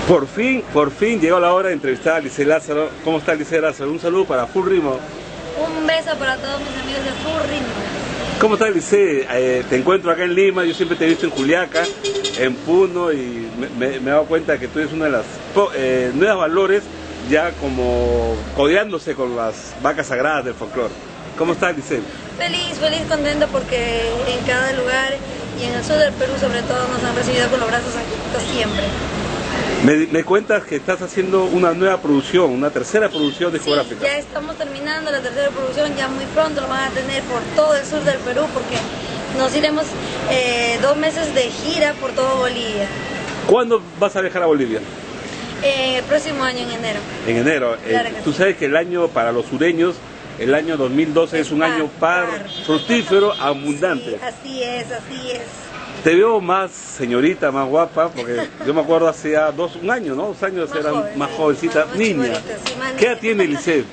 Por fin llegó la hora de entrevistar a Lisset Lázaro. ¿Cómo está Lisset Lázaro? Un saludo para Full Ritmo. Un beso para todos mis amigos de Full Ritmo. ¿Cómo está Lisset? Te encuentro acá en Lima, yo siempre te he visto en Juliaca, en Puno, y me he dado cuenta que tú eres una de las nuevas valores, ya como codeándose con las vacas sagradas del folclore. ¿Cómo estás, Lisset? Feliz, contenta porque en cada lugar y en el sur del Perú sobre todo nos han recibido con los brazos abiertos siempre. Me cuentas que estás haciendo una nueva producción, una tercera producción discográfica. Sí, ya estamos terminando la tercera producción, ya muy pronto lo van a tener por todo el sur del Perú porque nos iremos 2 meses de gira por todo Bolivia. ¿Cuándo vas a viajar a Bolivia? El próximo año, en enero. En enero. Claro Tú sí. sabes que el año para los sureños, el año 2012 es un año fructífero, abundante. Sí, así es. Te veo más señorita, más guapa, porque yo me acuerdo hace ya un año, ¿no? 2 años Más era joven, más sí, jovencita, más niña. chibolita, sí, más ¿Qué edad niña. tiene Lisset?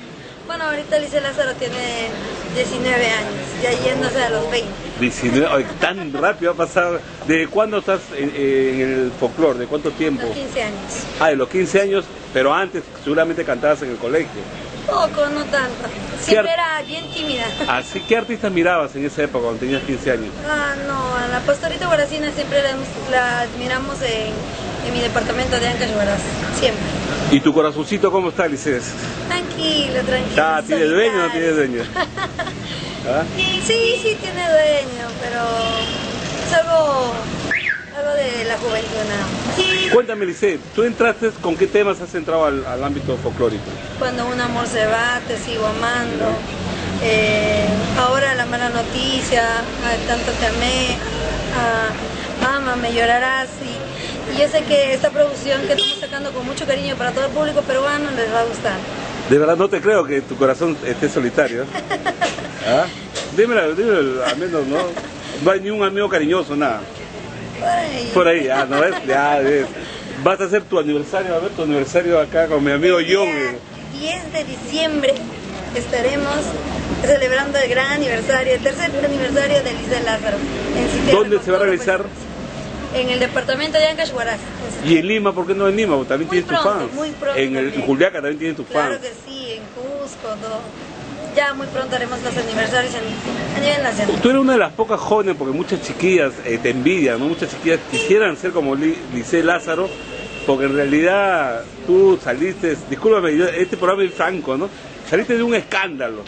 Bueno, ahorita Lisset Lázaro tiene 19 años, ya yéndose a los 20. 19, ay, tan rápido ha pasado. ¿De cuándo estás en el folclore? ¿De cuánto tiempo? Los 15 años. Ah, de los 15 años, pero antes seguramente cantabas en el colegio. Poco, no tanto. Siempre era bien tímida. Así, ¿qué artistas mirabas en esa época cuando tenías 15 años? No, a la Pastorita Guaracina siempre la admiramos en mi departamento de Ancash Huaraz, siempre. ¿Y tu corazoncito cómo está, Lisset? Tranquilo. ¿Tiene dueño o no tiene dueño? ¿Ah? Sí, tiene dueño, pero es algo de la juventud nada más. Cuéntame, Lisset, ¿tú entraste, con qué temas has entrado al ámbito folclórico? Cuando un amor se va, te sigo amando. Ahora la mala noticia, tanto te amé, ama, me llorarás. Y yo sé que esta producción que estamos sacando con mucho cariño para todo el público peruano les va a gustar. De verdad no te creo que tu corazón esté solitario. ¿Ah? Dímelo, al menos, ¿no? No hay ni un amigo cariñoso, nada. Por ahí, ¿no ves? Ya ves. Vas a hacer tu aniversario, a ver, tu aniversario acá con mi amigo John. El 10 de diciembre estaremos celebrando el gran aniversario, el tercer aniversario de Lisset Lázaro. ¿Dónde se va a realizar? En el departamento de Ancash Huaraz. ¿Y en Lima? ¿Por qué no en Lima? Porque también tienes tus fans. Muy pronto. En Juliaca también tienes tus fans. Claro que sí, en Cusco, todo. Ya muy pronto haremos los aniversarios a nivel nacional. Tú eres una de las pocas jóvenes, porque muchas chiquillas te envidian, ¿no? Muchas chiquillas quisieran ser como Lisset Lázaro, porque en realidad tú saliste, discúlpame, este programa es franco, ¿no? Saliste de un escándalo,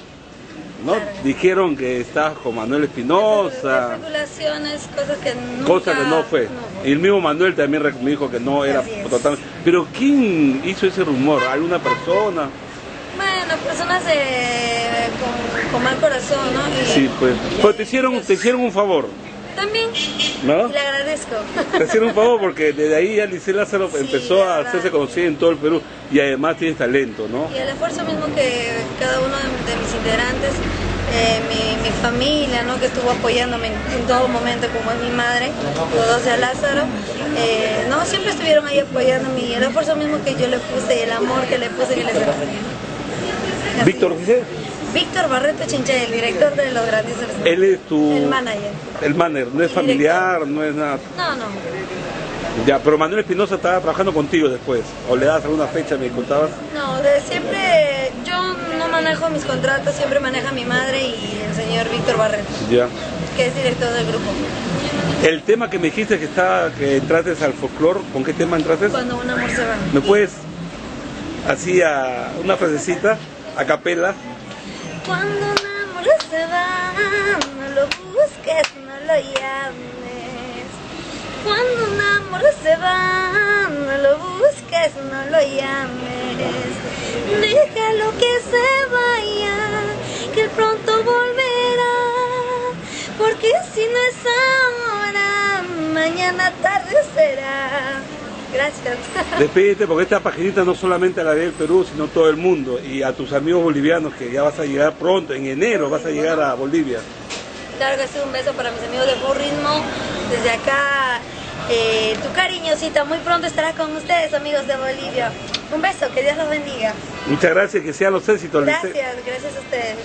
¿no? Claro. Dijeron que estabas con Manuel Espinosa. Especulaciones, cosas que nunca... Cosa que no fue. Y el mismo Manuel también me dijo que no era totalmente... Pero ¿quién hizo ese rumor? ¿Alguna persona? Bueno, personas con mal corazón, ¿no? Sí, pues. Pero te hicieron un favor. También. ¿No? Le agradezco. Te hicieron un favor porque desde ahí ya Lisset Lázaro empezó a hacerse conocida en todo el Perú y además tienes talento, ¿no? Y el esfuerzo mismo que cada uno de mis integrantes, mi familia, ¿no? Que estuvo apoyándome en todo momento, como es mi madre, todos de Lázaro, no, siempre estuvieron ahí apoyándome y el esfuerzo mismo que yo le puse y el amor que le puse que les Víctor, ¿dice? Víctor Barreto Chinche, el director de Los Grandes. Él es el manager. El manager, no es familiar, no es nada. No. Ya, pero Manuel Espinosa estaba trabajando contigo después, o le das alguna fecha, me contabas. No, siempre yo no manejo mis contratos, siempre maneja mi madre y el señor Víctor Barreto, Ya. que es director del grupo. El tema que me dijiste que entraste al folclore, ¿con qué tema entraste? Cuando un amor se va. ¿Me puedes, así, una frasecita, a capela? Cuando un amor se va, no lo busques, no lo llames. Cuando un amor se va, no lo busques, no lo llames. Déjalo que se vaya, que él pronto volverá. Porque si no es ahora, mañana tarde será. Gracias. Despídete porque esta paginita no solamente la ve el Perú, sino todo el mundo. Y a tus amigos bolivianos que ya vas a llegar pronto, en enero vas a llegar a Bolivia. Claro que sí, un beso para mis amigos de Full Ritmo. Desde acá, tu cariñosita muy pronto estará con ustedes, amigos de Bolivia. Un beso, que Dios los bendiga. Muchas gracias, que sean los éxitos. Gracias a ustedes.